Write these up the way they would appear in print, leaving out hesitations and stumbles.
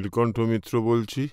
নীলকণ্ঠ মিত্র বলছি।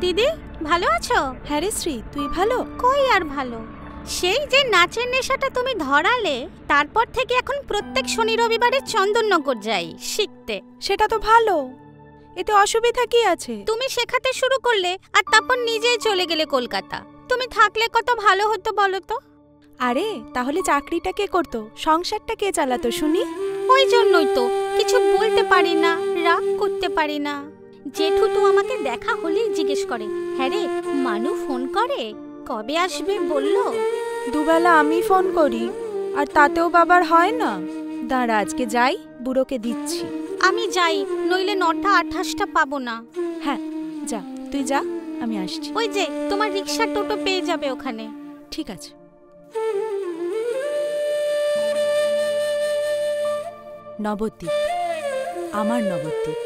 দিদি ভালো আছো? হ্যাঁ রে শ্রী, তুই ভালো? কই আর ভালো, সেই যে নাচের নেশাটা তুমি ধরালে তারপর থেকে এখন প্রত্যেক শনি রবিবারে চন্দননগর যাই শিখতে। সেটা তো ভালো, এতে অসুবিধা কি আছে? তুমি শেখাতে শুরু করলে আর তারপর নিজেই চলে গেলে কলকাতা। তুমি থাকলে কত ভালো হতো বলো তো। আরে তাহলে চাকরিটা কে করতো, সংসারটা কে চালাতো শুনি? ওই জন্যই তো কিছু বলতে পারি না, রাগ করতে পারি না। জেঠু তো আমাকে দেখা হলেই জিজ্ঞেস করে, হ্যাঁ রে মানু ফোন করে, কবে আসবে বললো? দুবেলা আমি ফোন করি আর তাতেও বাবার হয় না। দাঁড়া আজকে যাই, বুড়োকে দিচ্ছি। আমি যাই, নইলে 9টা 28টা পাবো না। হ্যাঁ যা, তুই যা, আমি আসছি। ওই যে তোমার রিক্সা টোটো পেয়ে যাবে ওখানে। ঠিক আছে। নবদ্বীপ, আমার নবদ্বীপ।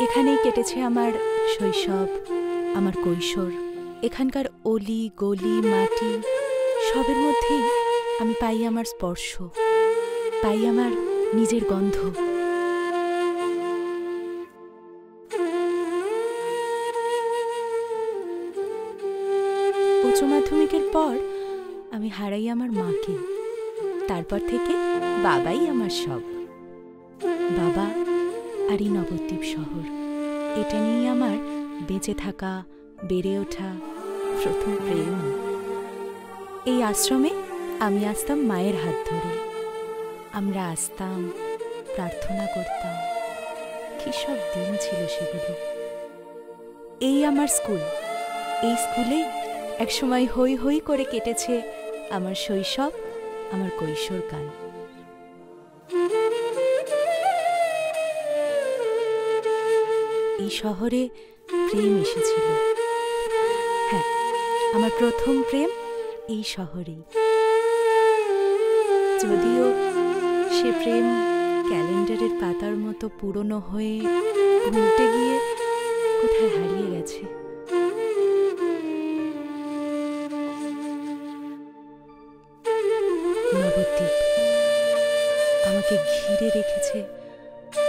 এখানেই কেটেছে আমার শৈশব, আমার কৈশোর। এখানকার অলি গলি মাটি সবের মধ্যেই আমি পাই আমার স্পর্শ, পাই আমার নিজের গন্ধ। উচ্চ মাধ্যমিকের পর আমি হারাই আমার মাকে। তারপর থেকে বাবাই আমার সব। বাবা আর এই নবদ্বীপ শহর, এটা নিয়ে আমার বেঁচে থাকা, বেড়ে ওঠা, প্রথম প্রেম। এই আশ্রমে আমি আসতাম মায়ের হাত ধরে। আমরা আসতাম, প্রার্থনা করতাম। কি সব দিন ছিল সেগুলো। এই আমার স্কুল, এই স্কুলে একসময় হই হই করে কেটেছে আমার শৈশব, আমার কৈশোরকাল। এই শহরে প্রেম এসেছিল। হ্যাঁ, আমার প্রথম প্রেম এই শহরেই। যদিও সে প্রেম ক্যালেন্ডারের পাতার মতো পুরনো হয়ে উল্টে গিয়ে কোথায় হারিয়ে গেছে। নবদ্বীপ আমাকে ঘিরে রেখেছে,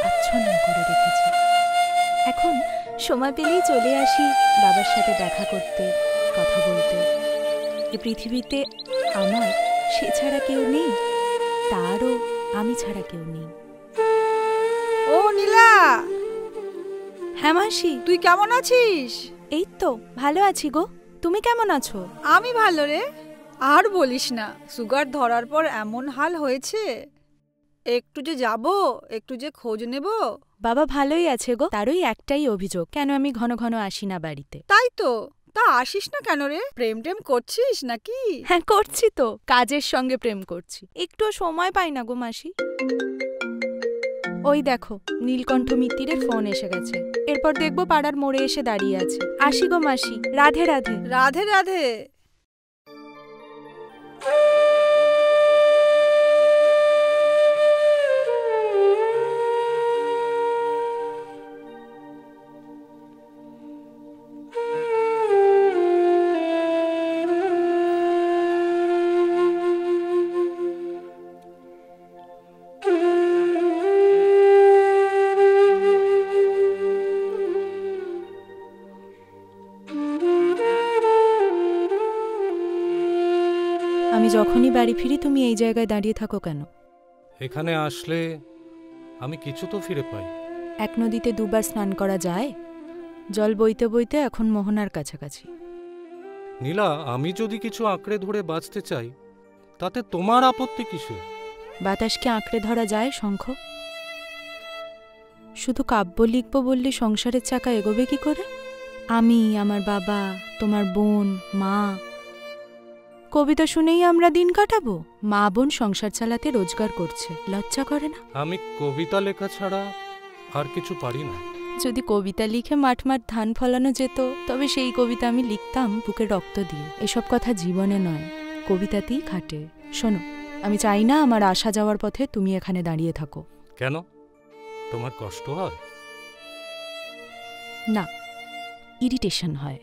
আচ্ছন্ন করে রেখেছে। এখন সময় পেলেই চলে আসি বাবার সাথে দেখা করতে, কথা বলতে। এ পৃথিবীতে আমার সে ছাড়া কেউ নেই, তারও আমি ছাড়া কেউ নেই। ও নীলা। হ্যাঁ মাসি, তুই কেমন আছিস? এই তো ভালো আছি গো, তুমি কেমন আছো? আমি ভালো রে। আর বলিস না, সুগার ধরার পর এমন হাল হয়েছে। একটু যে যাব, একটু যে খোঁজ নেব। বাবা ভালোই আছে গো, তারই একটাই অভিযোগ, কেন আমি ঘন ঘন আসি না বাড়িতে। তাই তো, তা আসিস না কেন রে? প্রেম টেম করছিস নাকি? হ্যাঁ করছি তো, কাজের সঙ্গে প্রেম করছি। একটুও সময় পাই না গো মাসি। ওই দেখো নীলকণ্ঠ মিত্তিরের ফোন এসে গেছে। এরপর দেখবো পাড়ার মোড়ে এসে দাঁড়িয়ে আছে। আসি গো মাসি, রাধে রাধে। রাধে রাধে। আমি যখনই বাড়ি ফিরি তুমি এই জায়গায় দাঁড়িয়ে থাকো কেন? এখানে আসলে আমি কিছু তো ফিরে পাই। এক নদীতে দুবার স্নান করা যায়? জল বইতে বইতে এখন মোহনার কাছাকাছি। নীলা, আমি যদি কিছু আঁকড়ে ধরে বাঁচতে চাই তাতে তোমার আপত্তি কিসে? বাতাসকে আঁকড়ে ধরা যায় শঙ্খ? শুধু কাব্য লিখব বললে সংসারের চাকা এগোবে কি করে? আমি, আমার বাবা, তোমার বোন, মা, কবিতা শুনেই আমরা দিন কাটাবো? মা বোন সংসার চালাতে রোজগার করছে, লজ্জা করে না? আমি কবিতা লেখা ছাড়া আর কিছু পারি না। যদি কবিতা লিখে মাঠ মাঠ ধান ফলানো যেত তবে সেই কবিতা আমি লিখতাম বুকে রক্ত দিয়ে। এসব কথা জীবনে নয়, কবিতাতেই খাটে। শোনো, আমি চাই না আমার আসা যাওয়ার পথে তুমি এখানে দাঁড়িয়ে থাকো। কেন? তোমার কষ্ট হয়? না, ইরিটেশন হয়।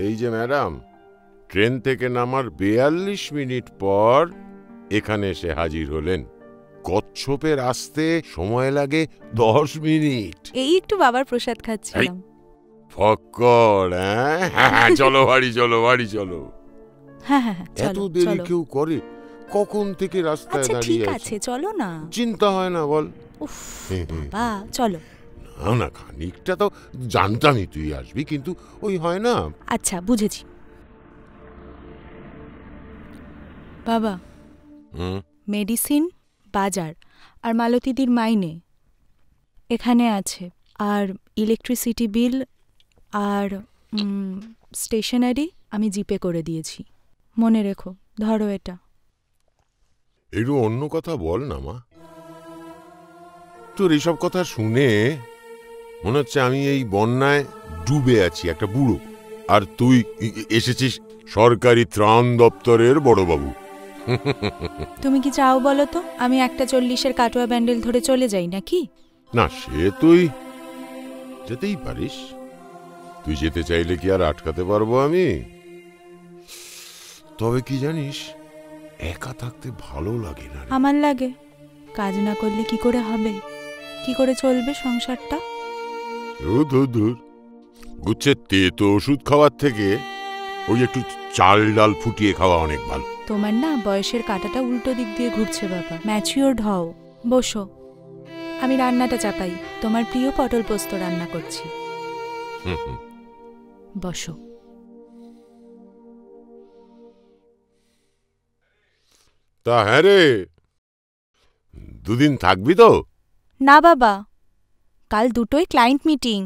এই যে ম্যাডাম, ট্রেন থেকে নামার ৪২ মিনিট পর এখানে এসে হাজির হলেন। কচ্ছপের আসতে সময় লাগে ১০ মিনিট। এই একটু বাবার প্রসাদ খাচ্ছিলাম। ফক্কর, হ্যাঁ, চলো বাড়ি, চলো বাড়ি, চলো। হ্যাঁ হ্যাঁ, এত দেরি কেউ করে? কখন থেকে রাস্তায় দাঁড়িয়ে আছে, চলো না। চিন্তা হয় না বল? উফ বাবা, চলো। না না, খানিকটা তো জানতামই তুই আসবি, কিন্তু ওই হয় না। আচ্ছা, বুঝেছি। বাবা, মেডিসিন, বাজার আর মালতীদির মাইনে এখানে আছে, আর ইলেকট্রিসিটি বিল আর স্টেশনারি আমি জিপে করে দিয়েছি। মনে রেখো, ধরো এটা। একটু অন্য কথা বল না মা। তোর এইসব কথা শুনে মনে হচ্ছে আমি এই বন্যায় ডুবে আছি, একটা বুড়ো, আর তুই এসেছিস সরকারি ত্রাণ দপ্তরের বড়বাবু। তুমি কি চাও বলো তো? আমি একটা 40-এর কাটোয়া ব্যান্ডেল ধরে চলে যাই নাকি? না, সে তুই যেতেই পারিস। তুই যেতে চাইলে কি আর আটকাতে পারবো আমি? তবে কি জানিস, একা থাকতে ভালো লাগে না। আমার লাগে। কাজ না করলে কি করে হবে? কি করে চলবে সংসারটা? গুচ্ছের তেতো ওষুধ খাওয়ার থেকে ওই একটু চাল ডাল ফুটিয়ে খাওয়া অনেক ভালো। তোমার না বয়সের কাঁটাটা উল্টো দিক দিয়ে ঘুরছে বাবা। ম্যাচিওরড হও। বসো, আমি রান্নাটা চাপাই। তোমার প্রিয় পটল পোস্ত রান্না করছি। বসো। তা হ্যাঁ রে, দুদিন থাকবি তো? না বাবা, কাল দুটোই ক্লায়েন্ট মিটিং।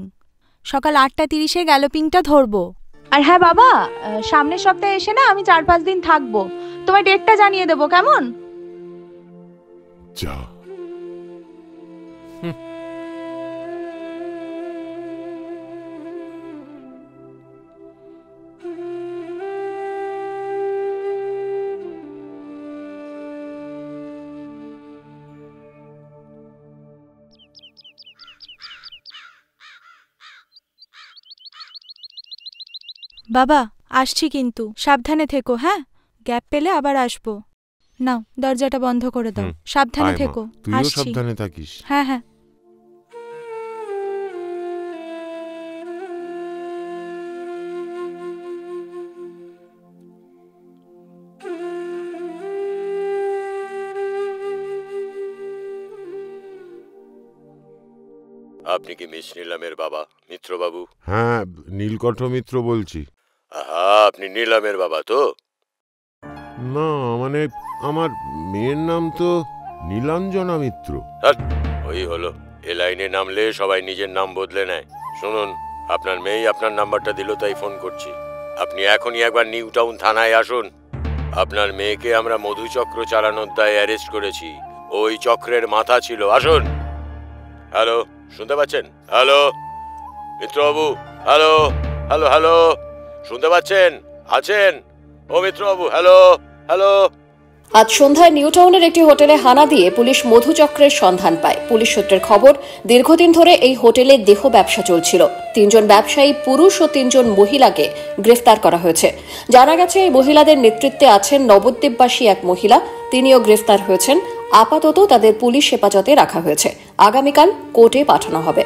সকাল 8:30-এ গ্যালোপিংটা ধরবো। আর হ্যাঁ বাবা, সামনের সপ্তাহে এসে না আমি 4-5 দিন থাকবো। তোমার ডেটটা জানিয়ে দেবো, কেমন? যা। বাবা, আসছি কিন্তু সাবধানে থেকো। হ্যাঁ, গ্যাপ পেলে আবার আসবো। নাও, দরজাটা বন্ধ করে দাও। সাবধানে থেকো। তুইও সাবধানে থাকিস। হ্যাঁ হ্যাঁ। আপনি কি মিস নীলামের বাবা, মিত্রবাবু? হ্যাঁ, নীলকণ্ঠ মিত্র বলছি। আপনি নীলামের বাবা তো? না, মানে আমার মেয়ের নাম তো নীলাঞ্জনা মিত্র। ওই হলো, এ লাইনে নামলে সবাই নিজের নাম বদলে নেয়। শুনুন, আপনার মেয়েই আপনার নাম্বারটা দিল, তাই ফোন করছি। আপনি এখনই একবার নিউ টাউন থানায় আসুন। আপনার মেয়েকে আমরা মধুচক্র চালানোর দায়ে অ্যারেস্ট করেছি। ওই চক্রের মাথা ছিল। আসুন। হ্যালো, শুনতে পাচ্ছেন? হ্যালো মিত্রবাবু, হ্যালো হ্যালো হ্যালো, শুনতে পাচ্ছেন? আছেন? ও মিত্রবাবু, হ্যালো হ্যালো। আজ সন্ধ্যায় নিউ টাউনের একটি হোটেলে হানা দিয়ে পুলিশ মধুচক্রের সন্ধান পায়। পুলিশ সূত্রের খবর, দীর্ঘদিন ধরে এই হোটেলে দেহ ব্যবসা চলছিল। 3 জন ব্যবসায়ী পুরুষ ও 3 জন মহিলাকে গ্রেফতার করা হয়েছে। জানা গেছে এই মহিলাদের নেতৃত্বে আছেন নবদ্বীপবাসী এক মহিলা, তিনিও গ্রেফতার হয়েছেন। আপাতত তাদের পুলিশ হেফাজতে রাখা হয়েছে। আগামীকাল কোর্টে পাঠানো হবে।